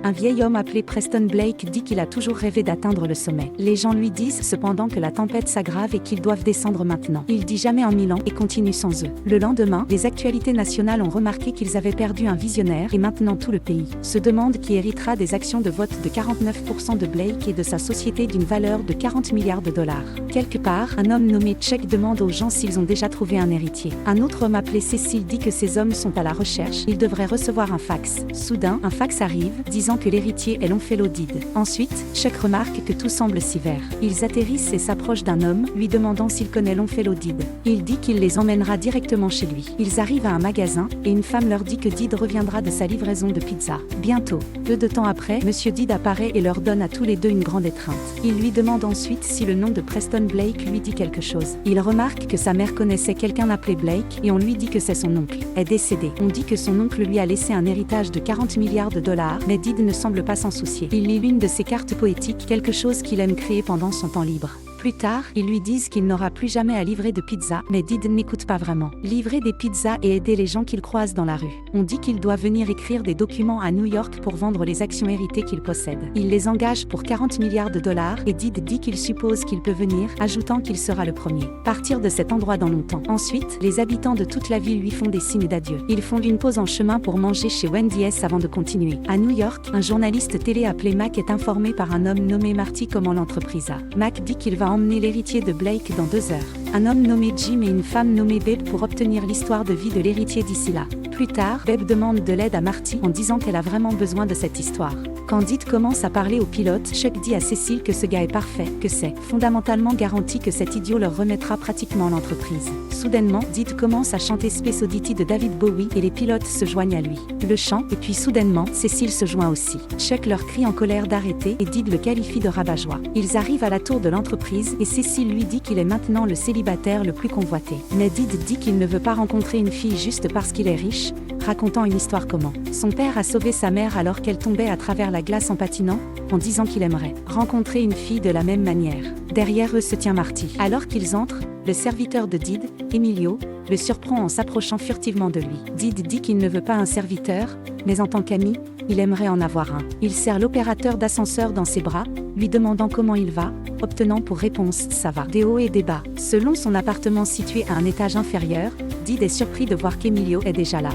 Un vieil homme appelé Preston Blake dit qu'il a toujours rêvé d'atteindre le sommet. Les gens lui disent cependant que la tempête s'aggrave et qu'ils doivent descendre maintenant. Il dit jamais en 1000 ans et continue sans eux. Le lendemain, les actualités nationales ont remarqué qu'ils avaient perdu un visionnaire et maintenant tout le pays se demande qui héritera des actions de vote de 49% de Blake et de sa société d'une valeur de 40 milliards de dollars. Quelque part, un homme nommé Chuck demande aux gens s'ils ont déjà trouvé un héritier. Un autre homme appelé Cécile dit que ces hommes sont à la recherche, ils devraient recevoir un fax. Soudain, un fax arrive, disant que l'héritier est Longfellow Did. Ensuite, Chuck remarque que tout semble si vert. Ils atterrissent et s'approchent d'un homme, lui demandant s'il connaît Longfellow Did. Il dit qu'il les emmènera directement chez lui. Ils arrivent à un magasin, et une femme leur dit que Did reviendra de sa livraison de pizza. Bientôt. Peu de temps après, Monsieur Did apparaît et leur donne à tous les deux une grande étreinte. Il lui demande ensuite si le nom de Preston Blake lui dit quelque chose. Il remarque que sa mère connaissait quelqu'un appelé Blake, et on lui dit que c'est son oncle. Est décédé. On dit que son oncle lui a laissé un héritage de 40 milliards de dollars, mais Did ne semble pas s'en soucier. Il lit l'une de ses cartes poétiques, quelque chose qu'il aime créer pendant son temps libre. Plus tard, ils lui disent qu'il n'aura plus jamais à livrer de pizza, mais Did n'écoute pas vraiment. Livrer des pizzas et aider les gens qu'il croise dans la rue. On dit qu'il doit venir écrire des documents à New York pour vendre les actions héritées qu'il possède. Il les engage pour 40 milliards de dollars et Did dit qu'il suppose qu'il peut venir, ajoutant qu'il sera le premier. Partir de cet endroit dans longtemps. Ensuite, les habitants de toute la ville lui font des signes d'adieu. Ils font une pause en chemin pour manger chez Wendy's avant de continuer. À New York, un journaliste télé appelé Mac est informé par un homme nommé Marty comment l'entreprise a. Mac dit qu'il va emmener l'héritier de Blake dans 2 heures. Un homme nommé Jim et une femme nommée Babe pour obtenir l'histoire de vie de l'héritier d'ici là. Plus tard, Babe demande de l'aide à Marty en disant qu'elle a vraiment besoin de cette histoire. Quand Did commence à parler au pilote, Chuck dit à Cécile que ce gars est parfait, que c'est fondamentalement garanti que cet idiot leur remettra pratiquement l'entreprise. Soudainement, Did commence à chanter Space Oddity de David Bowie et les pilotes se joignent à lui. Le chant, et puis soudainement, Cécile se joint aussi. Chuck leur crie en colère d'arrêter et Did le qualifie de rabat-joie. Ils arrivent à la tour de l'entreprise et Cécile lui dit qu'il est maintenant le célibataire le plus convoité. Mais Did dit qu'il ne veut pas rencontrer une fille juste parce qu'il est riche, racontant une histoire comment son père a sauvé sa mère alors qu'elle tombait à travers la glace en patinant, en disant qu'il aimerait rencontrer une fille de la même manière. Derrière eux se tient Marty. Alors qu'ils entrent, le serviteur de Did, Emilio, le surprend en s'approchant furtivement de lui. Did dit qu'il ne veut pas un serviteur, mais en tant qu'ami, il aimerait en avoir un. Il serre l'opérateur d'ascenseur dans ses bras, lui demandant comment il va, obtenant pour réponse « ça va ». Des hauts et des bas. Selon son appartement situé à un étage inférieur, Did est surpris de voir qu'Emilio est déjà là.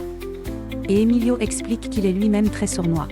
Et Emilio explique qu'il est lui-même très sournois.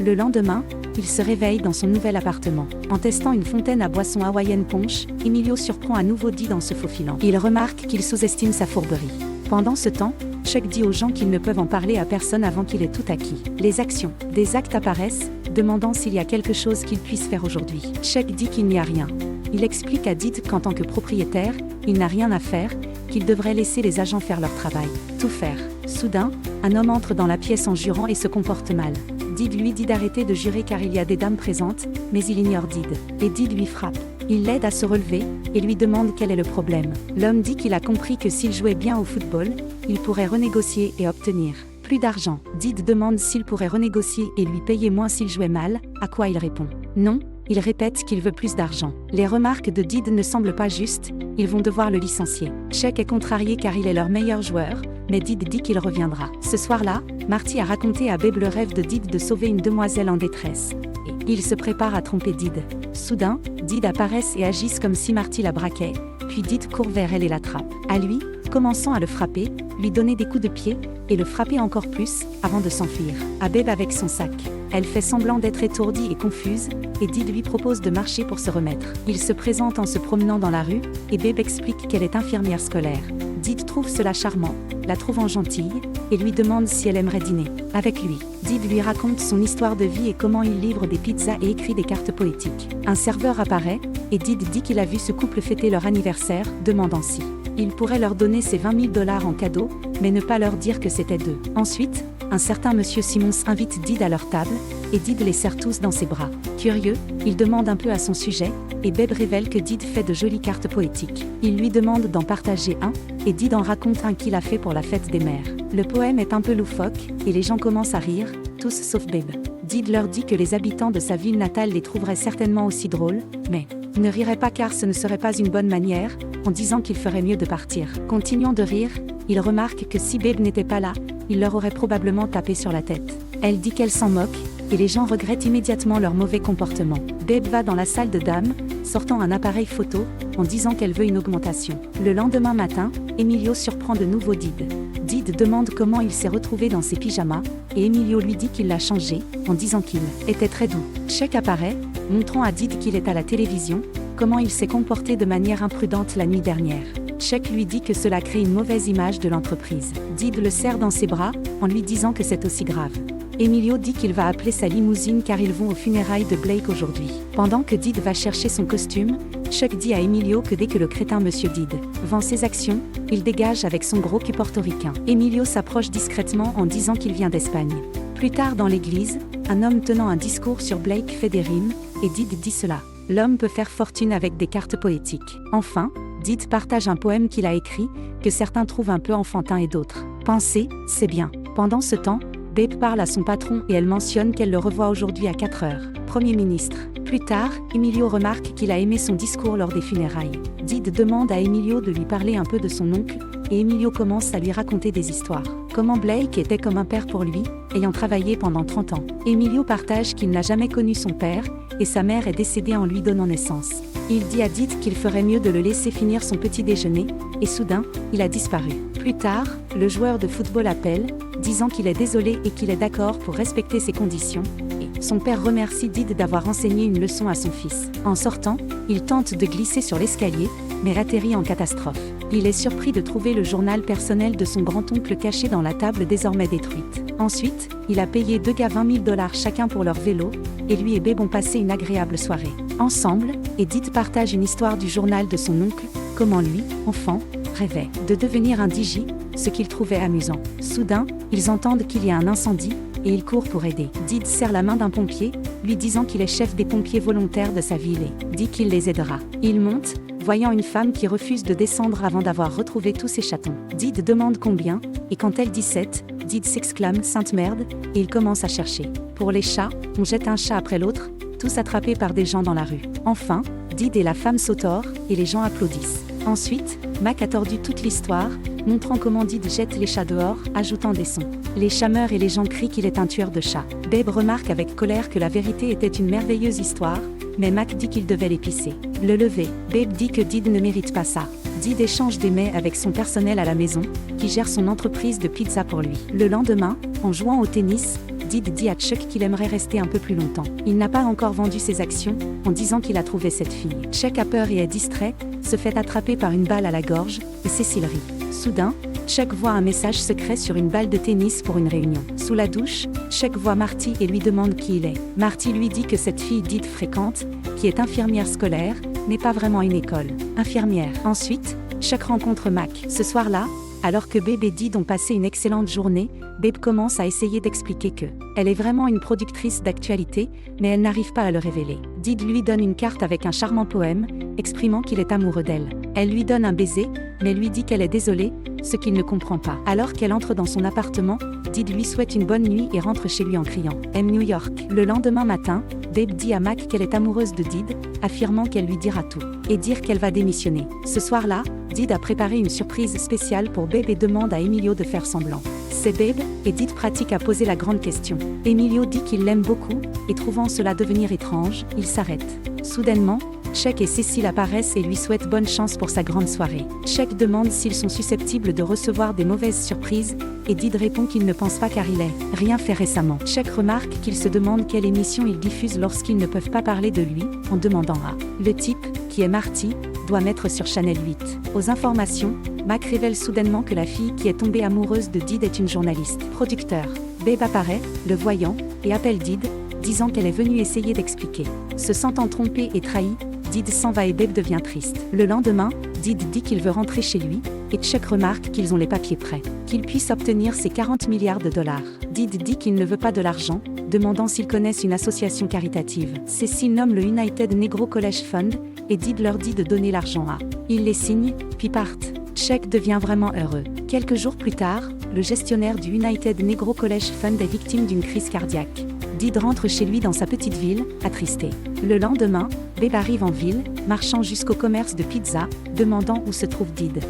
Le lendemain, il se réveille dans son nouvel appartement. En testant une fontaine à boisson hawaïenne punch, Emilio surprend à nouveau Did en se faufilant. Il remarque qu'il sous-estime sa fourberie. Pendant ce temps, Chuck dit aux gens qu'ils ne peuvent en parler à personne avant qu'il ait tout acquis. Les actions. Des actes apparaissent, demandant s'il y a quelque chose qu'il puisse faire aujourd'hui. Chuck dit qu'il n'y a rien. Il explique à Did qu'en tant que propriétaire, il n'a rien à faire, qu'il devrait laisser les agents faire leur travail. Tout faire. Soudain, un homme entre dans la pièce en jurant et se comporte mal. Did lui dit d'arrêter de jurer car il y a des dames présentes, mais il ignore Did. Et Did lui frappe. Il l'aide à se relever, et lui demande quel est le problème. L'homme dit qu'il a compris que s'il jouait bien au football, il pourrait renégocier et obtenir plus d'argent. Did demande s'il pourrait renégocier et lui payer moins s'il jouait mal, à quoi il répond non. Il répète qu'il veut plus d'argent. Les remarques de Did ne semblent pas justes, ils vont devoir le licencier. Chuck est contrarié car il est leur meilleur joueur, mais Did dit qu'il reviendra. Ce soir-là, Marty a raconté à Babe le rêve de Did de sauver une demoiselle en détresse. Et il se prépare à tromper Did. Soudain, Did apparaissent et agissent comme si Marty la braquait, puis Did court vers elle et l'attrape. À lui, commençant à le frapper, lui donner des coups de pied, et le frapper encore plus, avant de s'enfuir. À Babe avec son sac. Elle fait semblant d'être étourdie et confuse, et Did lui propose de marcher pour se remettre. Il se présente en se promenant dans la rue, et Babe explique qu'elle est infirmière scolaire. Did trouve cela charmant, la trouvant gentille, et lui demande si elle aimerait dîner avec lui. Did lui raconte son histoire de vie et comment il livre des pizzas et écrit des cartes poétiques. Un serveur apparaît, et Did dit qu'il a vu ce couple fêter leur anniversaire, demandant si il pourrait leur donner ses 20 000 dollars en cadeau, mais ne pas leur dire que c'était d'eux. Ensuite, un certain monsieur Simmons invite Did à leur table, et Did les serre tous dans ses bras. Curieux, il demande un peu à son sujet, et Babe révèle que Did fait de jolies cartes poétiques. Il lui demande d'en partager un, et Did en raconte un qu'il a fait pour la fête des mères. Le poème est un peu loufoque, et les gens commencent à rire, tous sauf Babe. Did leur dit que les habitants de sa ville natale les trouveraient certainement aussi drôles, mais ne riraient pas car ce ne serait pas une bonne manière, en disant qu'il ferait mieux de partir. Continuant de rire, il remarque que si Babe n'était pas là, il leur aurait probablement tapé sur la tête. Elle dit qu'elle s'en moque, et les gens regrettent immédiatement leur mauvais comportement. Babe va dans la salle de dames, sortant un appareil photo, en disant qu'elle veut une augmentation. Le lendemain matin, Emilio surprend de nouveau Did. Did demande comment il s'est retrouvé dans ses pyjamas, et Emilio lui dit qu'il l'a changé, en disant qu'il était très doux. Chuck apparaît, montrant à Did qu'il est à la télévision, comment il s'est comporté de manière imprudente la nuit dernière. Chuck lui dit que cela crée une mauvaise image de l'entreprise. Did le serre dans ses bras, en lui disant que c'est aussi grave. Emilio dit qu'il va appeler sa limousine car ils vont aux funérailles de Blake aujourd'hui. Pendant que Did va chercher son costume, Chuck dit à Emilio que dès que le crétin Monsieur Did vend ses actions, il dégage avec son gros cul portoricain. Emilio s'approche discrètement en disant qu'il vient d'Espagne. Plus tard dans l'église, un homme tenant un discours sur Blake fait des rimes, et Did dit cela. L'homme peut faire fortune avec des cartes poétiques. Enfin, Did partage un poème qu'il a écrit, que certains trouvent un peu enfantin et d'autres. Pensez, c'est bien. Pendant ce temps, Babe parle à son patron et elle mentionne qu'elle le revoit aujourd'hui à 4 heures. Premier ministre. Plus tard, Emilio remarque qu'il a aimé son discours lors des funérailles. Did demande à Emilio de lui parler un peu de son oncle, et Emilio commence à lui raconter des histoires. Comment Blake était comme un père pour lui, ayant travaillé pendant 30 ans. Emilio partage qu'il n'a jamais connu son père, et sa mère est décédée en lui donnant naissance. Il dit à Did qu'il ferait mieux de le laisser finir son petit déjeuner, et soudain, il a disparu. Plus tard, le joueur de football appelle, disant qu'il est désolé et qu'il est d'accord pour respecter ses conditions, et son père remercie Did d'avoir enseigné une leçon à son fils. En sortant, il tente de glisser sur l'escalier, mais atterrit en catastrophe. Il est surpris de trouver le journal personnel de son grand-oncle caché dans la table désormais détruite. Ensuite, il a payé 2 gars $20 000 chacun pour leur vélo, et lui et Babe ont passé une agréable soirée. Ensemble, Did partage une histoire du journal de son oncle, comment lui, enfant, rêvait de devenir un DJ, ce qu'il trouvait amusant. Soudain, ils entendent qu'il y a un incendie, et ils courent pour aider. Did serre la main d'un pompier, lui disant qu'il est chef des pompiers volontaires de sa ville et dit qu'il les aidera. Il monte, voyant une femme qui refuse de descendre avant d'avoir retrouvé tous ses chatons. Did demande combien, et quand elle dit 7, Did s'exclame « Sainte merde » et il commence à chercher. Pour les chats, on jette un chat après l'autre, tous attrapés par des gens dans la rue. Enfin, Did et la femme sautent et les gens applaudissent. Ensuite, Mac a tordu toute l'histoire, montrant comment Did jette les chats dehors, ajoutant des sons. Les chats meurent et les gens crient qu'il est un tueur de chats. Babe remarque avec colère que la vérité était une merveilleuse histoire, mais Mac dit qu'il devait l'épicer. Le lever, Babe dit que Did ne mérite pas ça. Did échange des mets avec son personnel à la maison, qui gère son entreprise de pizza pour lui. Le lendemain, en jouant au tennis, Did dit à Chuck qu'il aimerait rester un peu plus longtemps. Il n'a pas encore vendu ses actions, en disant qu'il a trouvé cette fille. Chuck a peur et est distrait, se fait attraper par une balle à la gorge, et Cécile rit. Soudain, Chuck voit un message secret sur une balle de tennis pour une réunion. Sous la douche, Chuck voit Marty et lui demande qui il est. Marty lui dit que cette fille Did fréquente, qui est infirmière scolaire, n'est pas vraiment une école. Infirmière. Ensuite, Chuck rencontre Mac. Ce soir-là, alors que Babe et Did ont passé une excellente journée, Babe commence à essayer d'expliquer que elle est vraiment une productrice d'actualité, mais elle n'arrive pas à le révéler. Did lui donne une carte avec un charmant poème, exprimant qu'il est amoureux d'elle. Elle lui donne un baiser, mais lui dit qu'elle est désolée, ce qu'il ne comprend pas. Alors qu'elle entre dans son appartement, Did lui souhaite une bonne nuit et rentre chez lui en criant « M New York ». Le lendemain matin, Babe dit à Mac qu'elle est amoureuse de Did, affirmant qu'elle lui dira tout, et dire qu'elle va démissionner. Ce soir-là, Did a préparé une surprise spéciale pour Babe et demande à Emilio de faire semblant. C'est Babe, et Did pratique à poser la grande question. Emilio dit qu'il l'aime beaucoup, et trouvant cela devenir étrange, il s'arrête. Soudainement, Chuck et Cécile apparaissent et lui souhaitent bonne chance pour sa grande soirée. Chuck demande s'ils sont susceptibles de recevoir des mauvaises surprises, et Did répond qu'il ne pense pas car il n'a rien fait récemment. Chuck remarque qu'il se demande quelle émission ils diffusent lorsqu'ils ne peuvent pas parler de lui, en demandant à le type, qui est Marty, doit mettre sur Channel 8. Aux informations, Mac révèle soudainement que la fille qui est tombée amoureuse de Did est une journaliste. Producteur. Babe apparaît, le voyant, et appelle Did, disant qu'elle est venue essayer d'expliquer. Se sentant trompée et trahie, Did s'en va et Babe devient triste. Le lendemain, Did dit qu'il veut rentrer chez lui, et Chuck remarque qu'ils ont les papiers prêts, qu'il puisse obtenir ses 40 milliards de dollars. Did dit qu'il ne veut pas de l'argent, demandant s'ils connaissent une association caritative. Cécile nomme le United Negro College Fund, et Did leur dit de donner l'argent à. Ils les signent, puis partent. Chuck devient vraiment heureux. Quelques jours plus tard, le gestionnaire du United Negro College Fund est victime d'une crise cardiaque. Did rentre chez lui dans sa petite ville, attristé. Le lendemain, Babe arrive en ville, marchant jusqu'au commerce de pizza, demandant où se trouve Did.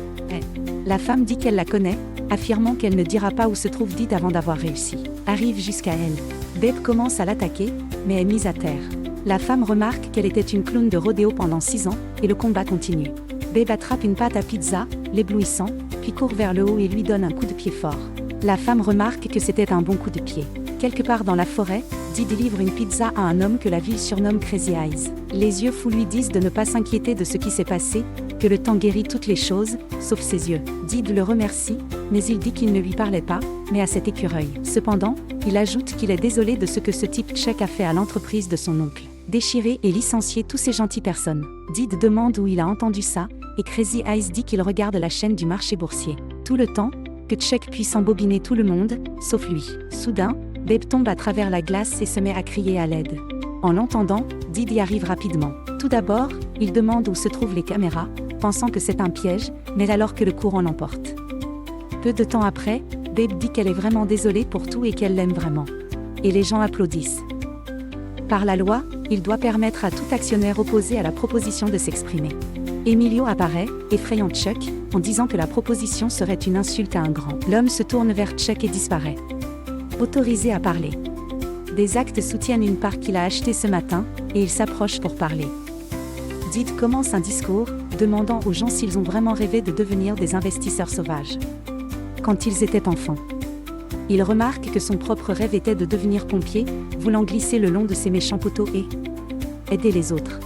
La femme dit qu'elle la connaît, affirmant qu'elle ne dira pas où se trouve Did avant d'avoir réussi. Arrive jusqu'à elle. Babe commence à l'attaquer, mais est mise à terre. La femme remarque qu'elle était une clown de rodéo pendant 6 ans, et le combat continue. Babe attrape une pâte à pizza, l'éblouissant, puis court vers le haut et lui donne un coup de pied fort. La femme remarque que c'était un bon coup de pied. Quelque part dans la forêt, Dee délivre une pizza à un homme que la ville surnomme Crazy Eyes. Les yeux fous lui disent de ne pas s'inquiéter de ce qui s'est passé, que le temps guérit toutes les choses, sauf ses yeux. Dee le remercie, mais il dit qu'il ne lui parlait pas, mais à cet écureuil. Cependant, il ajoute qu'il est désolé de ce que ce type Chuck a fait à l'entreprise de son oncle. Déchirer et licencier tous ces gentilles personnes. Dee demande où il a entendu ça, et Crazy Eyes dit qu'il regarde la chaîne du marché boursier. Tout le temps, que Chuck puisse embobiner tout le monde, sauf lui. Soudain, Babe tombe à travers la glace et se met à crier à l'aide. En l'entendant, Dee y arrive rapidement. Tout d'abord, il demande où se trouvent les caméras, pensant que c'est un piège, mais alors que le courant l'emporte. Peu de temps après, Babe dit qu'elle est vraiment désolée pour tout et qu'elle l'aime vraiment. Et les gens applaudissent. Par la loi, il doit permettre à tout actionnaire opposé à la proposition de s'exprimer. Emilio apparaît, effrayant Chuck, en disant que la proposition serait une insulte à un grand. L'homme se tourne vers Chuck et disparaît. Autorisé à parler. Des actes soutiennent une part qu'il a achetée ce matin, et il s'approche pour parler. Dee commence un discours, demandant aux gens s'ils ont vraiment rêvé de devenir des investisseurs sauvages. Quand ils étaient enfants. Il remarque que son propre rêve était de devenir pompier, voulant glisser le long de ses méchants poteaux et aider les autres.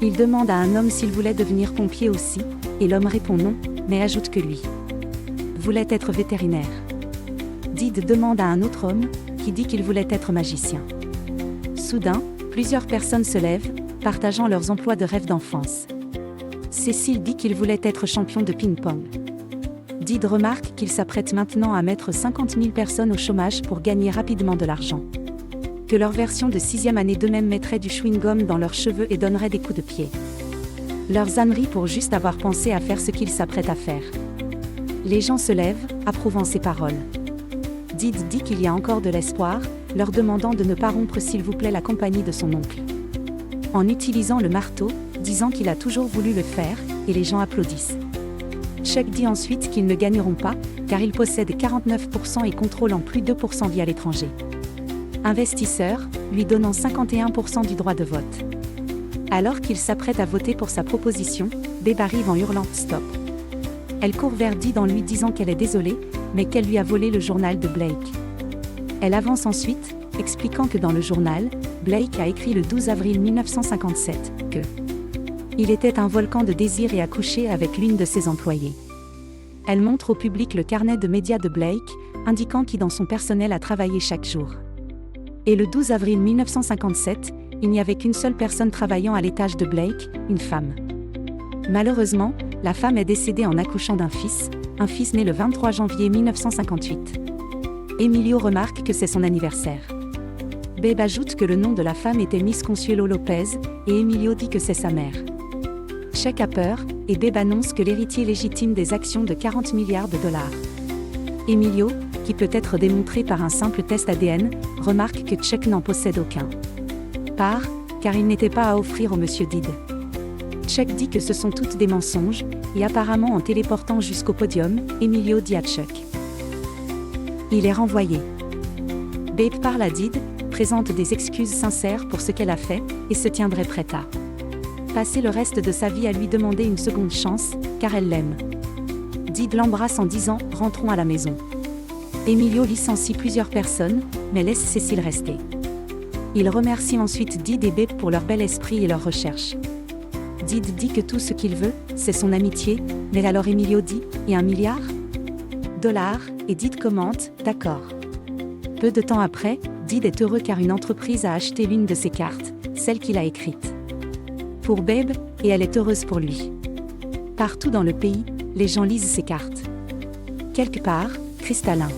Il demande à un homme s'il voulait devenir pompier aussi, et l'homme répond non, mais ajoute que lui voulait être vétérinaire. Dee demande à un autre homme, qui dit qu'il voulait être magicien. Soudain, plusieurs personnes se lèvent, partageant leurs emplois de rêve d'enfance. Cécile dit qu'il voulait être champion de ping-pong. Dee remarque qu'il s'apprête maintenant à mettre 50 000 personnes au chômage pour gagner rapidement de l'argent. Que leur version de 6e année d'eux-mêmes mettrait du chewing-gum dans leurs cheveux et donnerait des coups de pied. Leurs âneries pour juste avoir pensé à faire ce qu'ils s'apprêtent à faire. Les gens se lèvent, approuvant ces paroles. Dee dit qu'il y a encore de l'espoir, leur demandant de ne pas rompre s'il vous plaît la compagnie de son oncle. En utilisant le marteau, disant qu'il a toujours voulu le faire, et les gens applaudissent. Chuck dit ensuite qu'ils ne gagneront pas, car ils possèdent 49% et contrôlent en plus 2% via l'étranger. Investisseur, lui donnant 51% du droit de vote. Alors qu'il s'apprête à voter pour sa proposition, Babe arrive en hurlant « Stop ». Elle court vers Dee en lui disant qu'elle est désolée, mais qu'elle lui a volé le journal de Blake. Elle avance ensuite, expliquant que dans le journal, Blake a écrit le 12 avril 1957 que il était un volcan de désir et a couché avec l'une de ses employées. Elle montre au public le carnet de médias de Blake, indiquant qui dans son personnel a travaillé chaque jour. Et le 12 avril 1957, il n'y avait qu'une seule personne travaillant à l'étage de Blake, une femme. Malheureusement, la femme est décédée en accouchant d'un fils né le 23 janvier 1958. Emilio remarque que c'est son anniversaire. Babe ajoute que le nom de la femme était Miss Consuelo Lopez, et Emilio dit que c'est sa mère. Chuck a peur, et Babe annonce que l'héritier légitime des actions de 40 milliards de dollars. Emilio, qui peut être démontré par un simple test ADN, remarque que Chuck n'en possède aucun. Car il n'était pas à offrir au monsieur Dee. Chuck dit que ce sont toutes des mensonges, et apparemment en téléportant jusqu'au podium, Emilio dit à Chuck. Il est renvoyé. Babe parle à Dee, présente des excuses sincères pour ce qu'elle a fait, et se tiendrait prête à passer le reste de sa vie à lui demander une seconde chance, car elle l'aime. Dee l'embrasse en disant « Rentrons à la maison ». Emilio licencie plusieurs personnes, mais laisse Cécile rester. Il remercie ensuite Dee et Babe pour leur bel esprit et leur recherche. Dee dit que tout ce qu'il veut, c'est son amitié, mais alors Emilio dit « Et $1 milliard ? » Et Dee commente « D'accord ». Peu de temps après, Dee est heureux car une entreprise a acheté l'une de ses cartes, celle qu'il a écrite pour Babe, et elle est heureuse pour lui. Partout dans le pays, les gens lisent ses cartes. Quelque part, cristallin.